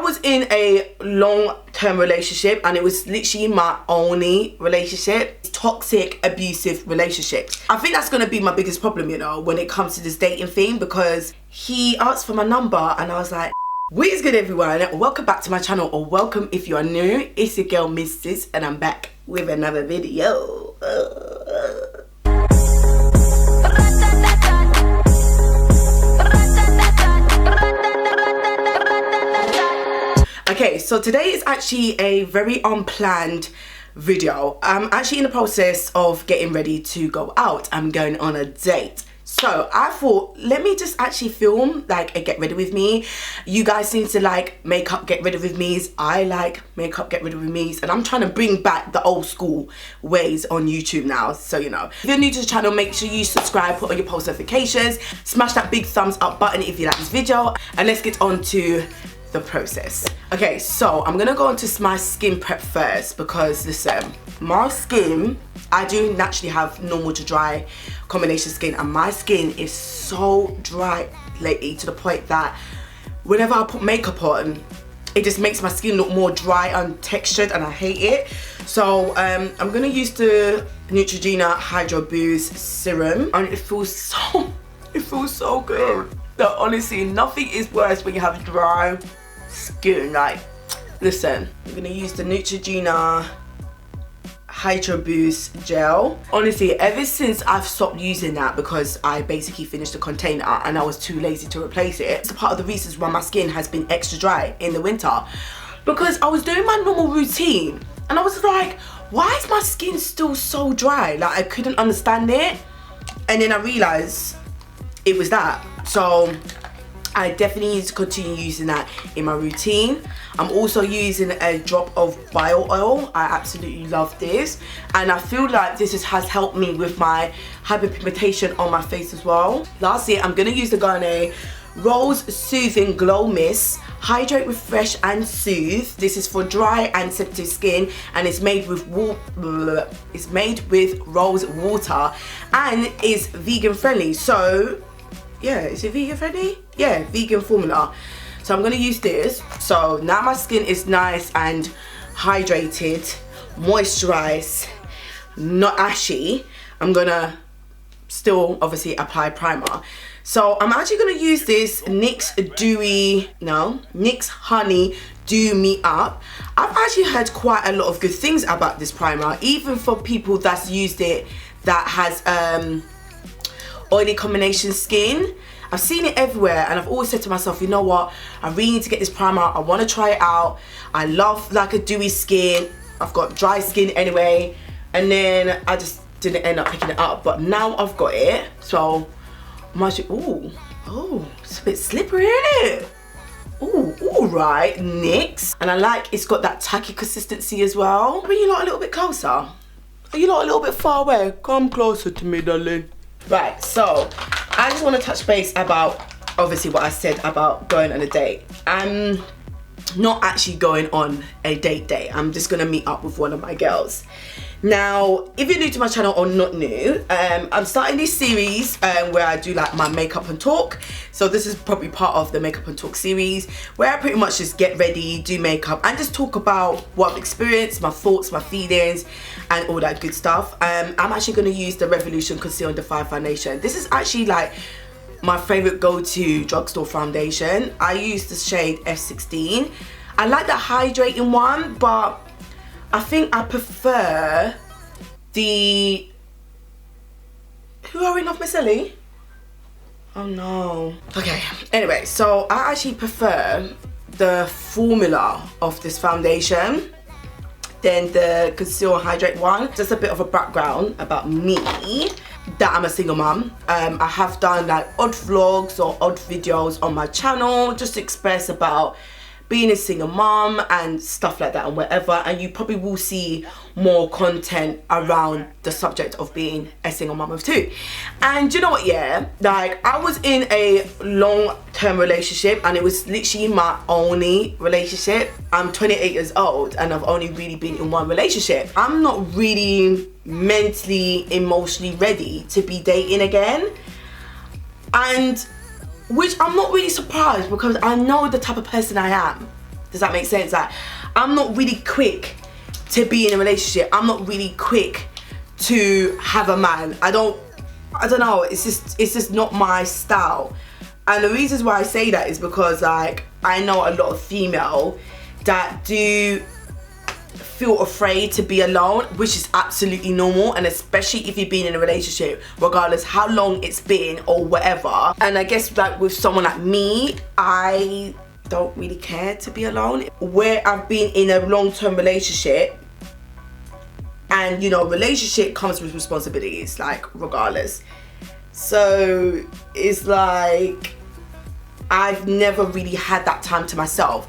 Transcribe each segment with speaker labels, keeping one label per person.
Speaker 1: was in a long-term relationship, and it was literally my only relationship. Toxic, abusive relationships. I think that's gonna be my biggest problem, you know, when it comes to this dating thing, because he asked for my number and I was like, what is good, everyone? Welcome back to my channel, or welcome if you are new. It's your girl Mrs. and I'm back with another video. Okay, so today is actually a very unplanned video. I'm actually in the process of getting ready to go out. I'm going on a date. So I thought, let me just actually film like a get ready with me. You guys seem to like makeup get ready with me's. I like makeup get ready with me's, and I'm trying to bring back the old school ways on YouTube now. So, you know, if you're new to the channel, make sure you subscribe, put on your post notifications, smash that big thumbs up button if you like this video, and let's get on to the process. Okay, so I'm gonna go on to my skin prep first, because listen, my skin, I do naturally have normal to dry combination skin, and my skin is so dry lately to the point that whenever I put makeup on, it just makes my skin look more dry and textured, and I hate it. So I'm gonna use the Neutrogena Hydro Boost Serum, and it feels so good. No, honestly, nothing is worse when you have dry skin. Like, listen, I'm gonna use the Neutrogena Hydro Boost Gel. Honestly, ever since I've stopped using that, because I basically finished the container and I was too lazy to replace it, it's a part of the reasons why my skin has been extra dry in the winter, because I was doing my normal routine and I was like, why is my skin still so dry? Like, I couldn't understand it, and then I realized it was that. So I definitely need to continue using that in my routine. I'm also using a drop of bio oil. I absolutely love this, and I feel like this has helped me with my hyperpigmentation on my face as well. Lastly, I'm gonna use the Garnier Rose Soothing Glow Mist. Hydrate, refresh and soothe. This is for dry and sensitive skin, and it's made with rose water and is vegan friendly. So yeah, is it vegan friendly? Yeah, vegan formula. So I'm gonna use this. So now my skin is nice and hydrated, moisturized, not ashy. I'm gonna still obviously apply primer. So I'm actually gonna use this NYX Honey Dew Me Up. I've actually heard quite a lot of good things about this primer, even for people that's used it that has oily combination skin. I've seen it everywhere, and I've always said to myself, you know what, I really need to get this primer. I want to try it out. I love like a dewy skin. I've got dry skin anyway, and then I just didn't end up picking it up, but now I've got it. So I'm actually, oh, it's a bit slippery, isn't it? Oh, all right, NYX. And I like it's got that tacky consistency as well. Bring you lot a little bit closer. Are you lot a little bit far away? Come closer to me, darling. Right, so I just want to touch base about obviously what I said about going on a date. I'm not actually going on a date. I'm just gonna meet up with one of my girls. Now, if you're new to my channel or not new, I'm starting this series where I do like my makeup and talk. So this is probably part of the makeup and talk series, where I pretty much just get ready, do makeup, and just talk about what I've experienced, my thoughts, my feelings, and all that good stuff. I'm actually going to use the Revolution Conceal and Define Foundation. This is actually like my favorite go-to drugstore foundation. I use the shade F16. I like the hydrating one, but I think I prefer the... Who are we off, Miss Ellie? Oh no. Okay, anyway, so I actually prefer the formula of this foundation than the Conceal and Hydrate one. Just a bit of a background about me, that I'm a single mum. I have done like odd vlogs or odd videos on my channel just to express about being a single mom and stuff like that and whatever, and you probably will see more content around the subject of being a single mom of two. And you know what, yeah, like I was in a long-term relationship, and it was literally my only relationship. I'm 28 years old and I've only really been in one relationship. I'm not really mentally, emotionally ready to be dating again, and which I'm not really surprised, because I know the type of person I am. Does that make sense? Like, I'm not really quick to be in a relationship. I'm not really quick to have a man. I don't know, it's just not my style. And the reasons why I say that is because, like, I know a lot of female that do feel afraid to be alone, which is absolutely normal, and especially if you've been in a relationship, regardless how long it's been or whatever. And I guess, like, with someone like me, I don't really care to be alone. Where I've been in a long-term relationship, and you know, relationship comes with responsibilities, like, regardless. So it's like I've never really had that time to myself.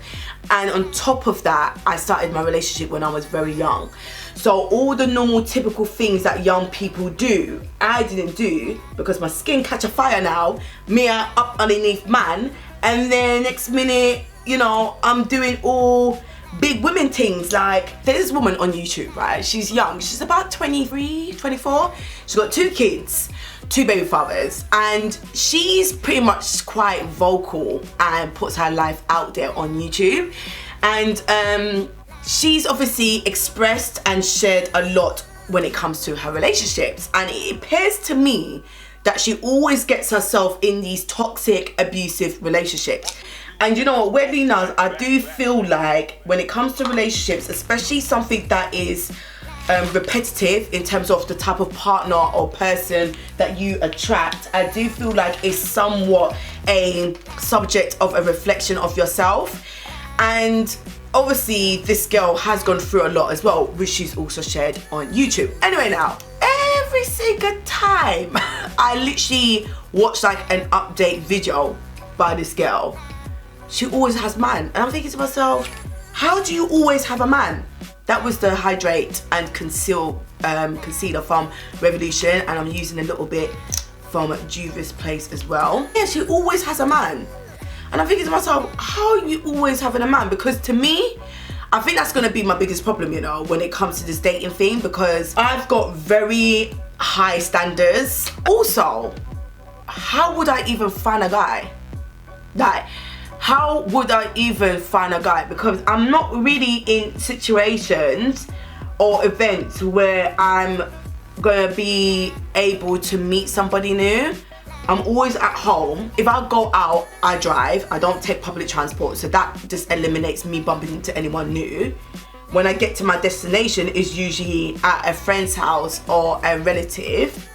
Speaker 1: And on top of that, I started my relationship when I was very young. So all the normal typical things that young people do, I didn't do, because my skin catch a fire now. Me up underneath man, and then next minute, you know, I'm doing all big women things. Like, there's this woman on YouTube, right? She's young, she's about 23, 24. She's got 2 kids, 2 baby fathers, and she's pretty much quite vocal and puts her life out there on YouTube. And she's obviously expressed and shared a lot when it comes to her relationships, and it appears to me that she always gets herself in these toxic, abusive relationships. And you know what, weirdly enough, I do feel like when it comes to relationships, especially something that is repetitive in terms of the type of partner or person that you attract, I do feel like it's somewhat a subject of a reflection of yourself. And obviously this girl has gone through a lot as well, which she's also shared on YouTube. Anyway, now, every single time I literally watch like an update video by this girl, she always has man. And I'm thinking to myself, how do you always have a man? That was the Hydrate and Concealer from Revolution, and I'm using a little bit from Juvia's Place as well. Yeah, she always has a man. And I'm thinking to myself, how are you always having a man? Because to me, I think that's gonna be my biggest problem, you know, when it comes to this dating thing, because I've got very high standards. Also, how would I even find a guy? Like, how would I even find a guy? Because I'm not really in situations or events where I'm gonna be able to meet somebody new. I'm always at home. If I go out, I drive. I don't take public transport, so that just eliminates me bumping into anyone new. When I get to my destination, it's usually at a friend's house or a relative,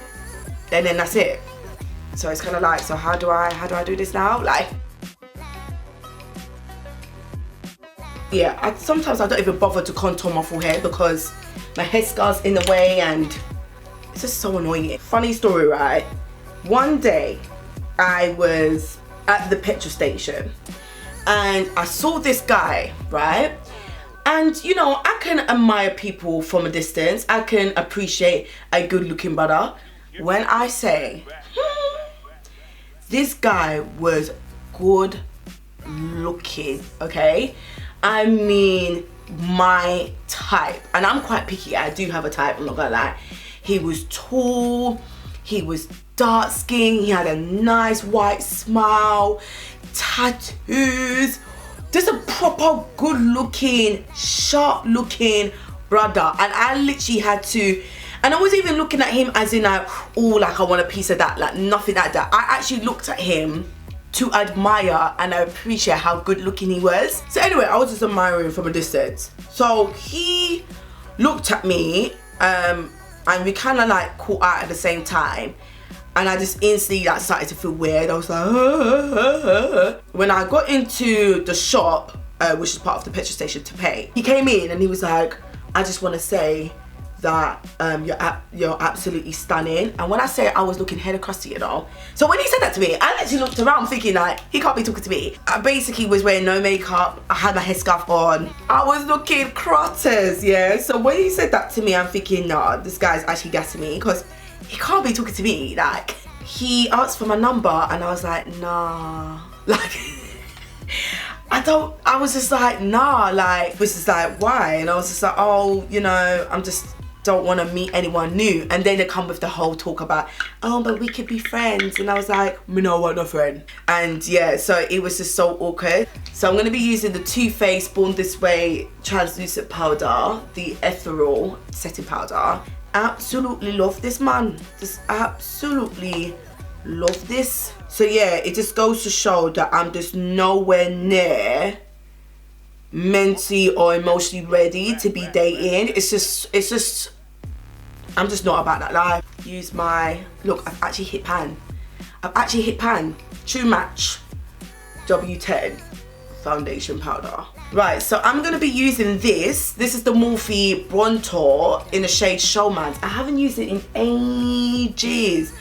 Speaker 1: and then that's it. So it's kind of like, so how do I do this now? Like, yeah, sometimes I don't even bother to contour my full hair because my headscarf's in the way, and it's just so annoying. Funny story, right? One day I was at the petrol station and I saw this guy, right? And you know, I can admire people from a distance. I can appreciate a good looking brother. When I say, this guy was good looking, okay? I mean, my type. And I'm quite picky, I do have a type, I'm not gonna lie. He was tall, he was dark skin, he had a nice white smile, tattoos, just a proper good looking, sharp looking brother. And I literally had to, and I wasn't even looking at him as in like, oh, like I want a piece of that, like nothing like that. I actually looked at him to admire and I appreciate how good looking he was. So anyway, I was just admiring him from a distance. So he looked at me and we kind of like caught out at the same time. And I just instantly like started to feel weird. I was like, When I got into the shop, which is part of the petrol station, to pay, he came in and he was like, I just want to say that you're absolutely stunning. And when I say I was looking head across to you, know. So when he said that to me, I actually looked around thinking like, he can't be talking to me. I basically was wearing no makeup. I had my headscarf on. I was looking crotters, yeah. So when he said that to me, I'm thinking, nah, this guy's actually gassing me because he can't be talking to me. Like, he asked for my number and I was like, nah. Like, I was just like, nah, like, was just like, why? And I was just like, oh, you know, I'm just don't want to meet anyone new. And then they come with the whole talk about, oh, but we could be friends. And I was like, no, I want no friend. And yeah, so it was just so awkward. So I'm going to be using the Too Faced Born This Way translucent powder, the ethereal setting powder. Absolutely love this, man. Just absolutely love this. So yeah, it just goes to show that I'm just nowhere near mentally or emotionally ready to be dating. It's just I'm just not about that life. Use my, look, I've actually hit pan. True Match W10 foundation powder. Right, so I'm gonna be using this. This is the Morphe Bronzer in the shade Showman. I haven't used it in ages,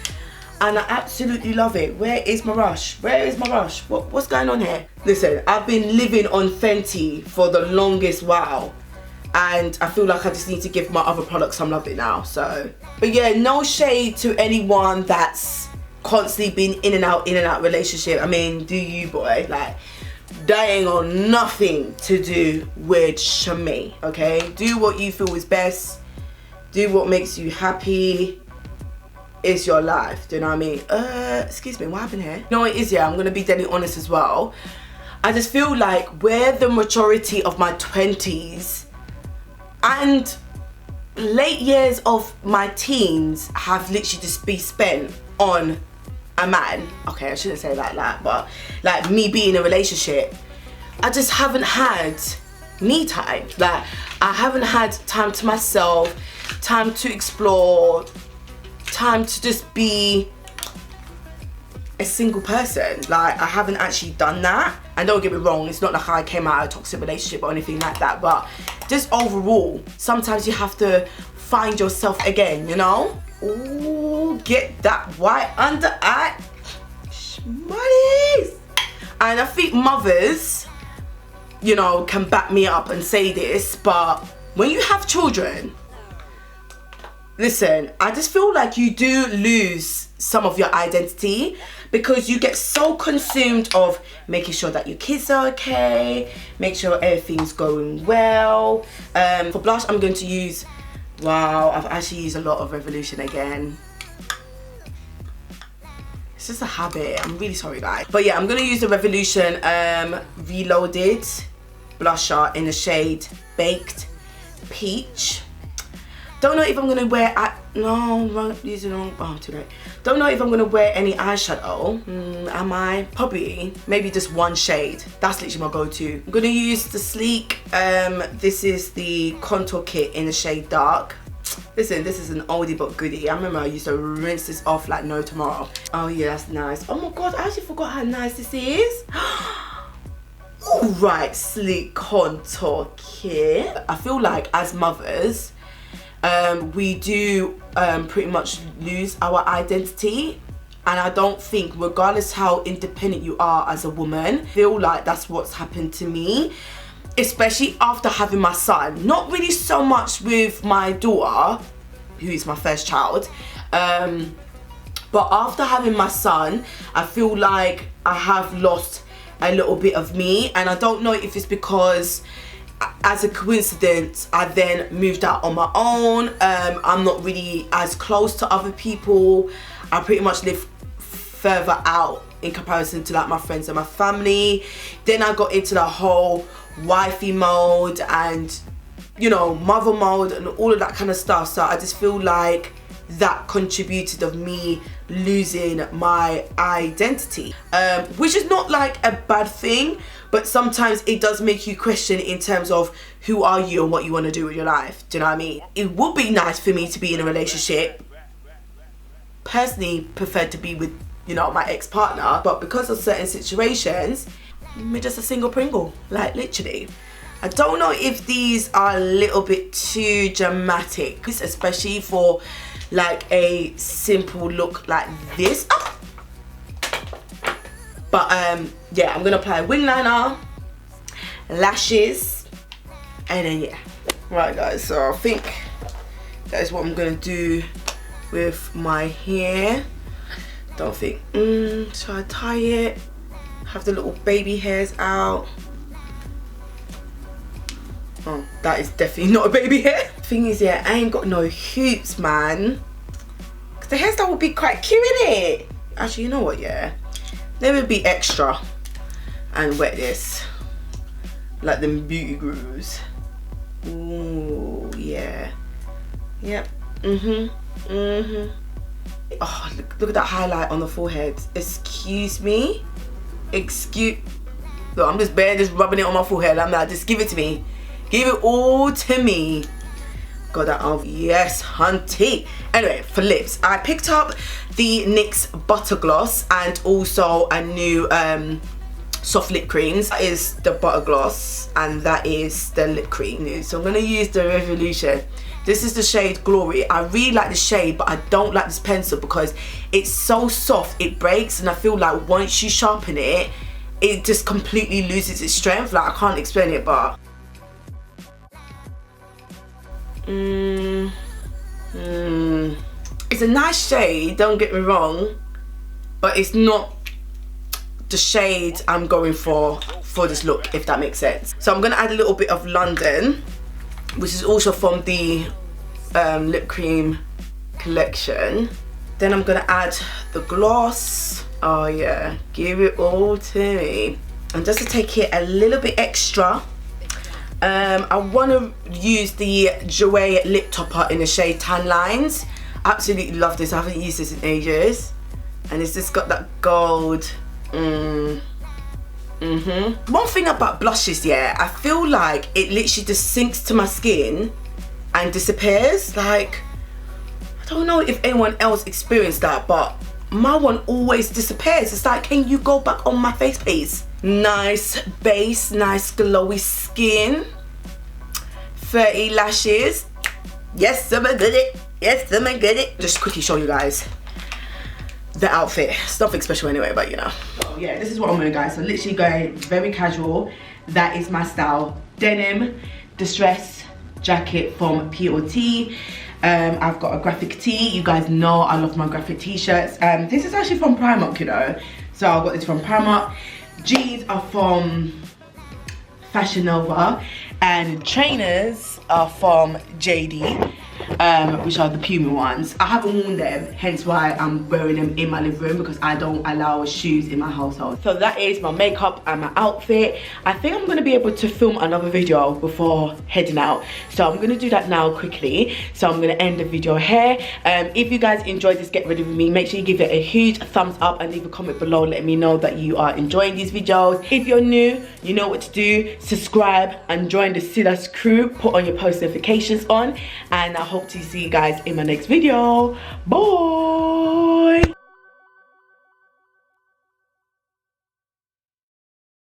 Speaker 1: and I absolutely love it. Where is my rush? What's going on here? Listen, I've been living on Fenty for the longest while, and I feel like I just need to give my other products some love it now. So, but yeah, no shade to anyone that's constantly been in and out relationship. I mean, do you, boy? Like, that ain't got nothing to do with me, okay? Do what you feel is best. Do what makes you happy. It's your life, do you know what I mean? Excuse me, what happened here? No, it is, yeah, I'm gonna be deadly honest as well. I just feel like where the majority of my 20s and late years of my teens have literally just been spent on a man. Okay, I shouldn't say it like that, but like me being in a relationship, I just haven't had me time. Like, I haven't had time to myself, time to explore, time to just be a single person. Like, I haven't actually done that. And don't get me wrong, it's not like I came out of a toxic relationship or anything like that, but just overall, sometimes you have to find yourself again, you know? Ooh, get that white under eye. Schmutties. And I think mothers, you know, can back me up and say this, but when you have children, listen, I just feel like you do lose some of your identity because you get so consumed of making sure that your kids are okay, make sure everything's going well. For blush, I'm going to use, wow, I've actually used a lot of Revolution again. It's just a habit, I'm really sorry guys. But yeah, I'm gonna use the Revolution Reloaded blusher in the shade Baked Peach. Don't know if I'm gonna wear, too late. Don't know if I'm gonna wear any eyeshadow. Am I? Probably, maybe just one shade. That's literally my go-to. I'm gonna use the Sleek, this is the contour kit in the shade Dark. Listen, this is an oldie but goodie. I remember I used to rinse this off like no tomorrow. Oh yeah, that's nice. Oh my God, I actually forgot how nice this is. Alright, Sleek contour kit. I feel like as mothers, we do pretty much lose our identity, and I don't think, regardless how independent you are as a woman, I feel like that's what's happened to me, especially after having my son. Not really so much with my daughter, who is my first child, but after having my son, I feel like I have lost a little bit of me, and I don't know if it's because as a coincidence I then moved out on my own. I'm not really as close to other people. I pretty much live further out in comparison to like my friends and my family. Then I got into the whole wifey mode and, you know, mother mode and all of that kind of stuff. So I just feel like that contributed of me losing my identity, which is not like a bad thing, but sometimes it does make you question in terms of who are you and what you want to do with your life. Do you know what I mean? It would be nice for me to be in a relationship. Personally, preferred to be with, you know, my ex-partner, but because of certain situations, I'm just a single Pringle, like literally. I don't know if these are a little bit too dramatic, especially for like a simple look like this. But yeah, I'm gonna apply wing liner, lashes, and then yeah. Right guys, so I think that is what I'm gonna do with my hair. Don't think, should I tie it? Have the little baby hairs out. Oh, that is definitely not a baby hair. Thing is, yeah, I ain't got no hoops, man. Cause the hairstyle would be quite cute, innit? Actually, you know what, yeah? Let me be extra and wet this. Like them beauty gurus. Ooh, yeah. Yep. Oh, look at that highlight on the forehead. Excuse me? Look, I'm just rubbing it on my forehead. I'm like, just give it to me. Give it all to me. Got that on. Yes, hunty. Anyway, for lips, I picked up the NYX Butter Gloss and also a new soft lip creams. That is the butter gloss and that is the lip cream. So I'm gonna use the Revolution. This is the shade Glory. I really like the shade, but I don't like this pencil because it's so soft, it breaks, and I feel like once you sharpen it, it just completely loses its strength. Like, I can't explain it, but it's a nice shade, don't get me wrong, but it's not the shade I'm going for this look, if that makes sense. So I'm gonna add a little bit of London, which is also from the lip cream collection. Then I'm gonna add the gloss. Oh yeah, give it all to me. And just to take it a little bit extra, I want to use the Jouer lip topper in the shade Tan Lines. Absolutely love this. I haven't used this in ages, and it's just got that gold. One thing about blushes, yeah, I feel like it literally just sinks to my skin and disappears. Like, I don't know if anyone else experienced that, but my one always disappears. It's like, can you go back on my face, please? Nice base, nice glowy skin, 30 lashes. Yes, I'm good at it. Yes, I'm good at it. Just quickly show you guys the outfit. It's nothing special anyway, but you know. So yeah, this is what I'm wearing, guys. So literally going very casual. That is my style. Denim, distress jacket from P.O.T. I've got a graphic tee. You guys know I love my graphic t-shirts. This is actually from Primark, you know. So I got this from Primark. Jeans are from Fashion Nova, and trainers are from JD, which are the Puma ones. I haven't worn them, hence why I'm wearing them in my living room, because I don't allow shoes in my household. So that is my makeup and my outfit. I think I'm going to be able to film another video before heading out, so I'm going to do that now quickly. So I'm going to end the video here. If you guys enjoyed this Get Ready With Me, make sure you give it a huge thumbs up and leave a comment below letting me know that you are enjoying these videos. If you're new, you know what to do. Subscribe and join the Sydassz crew. Put on your post notifications on, and I hope to see you guys in my next video. Bye.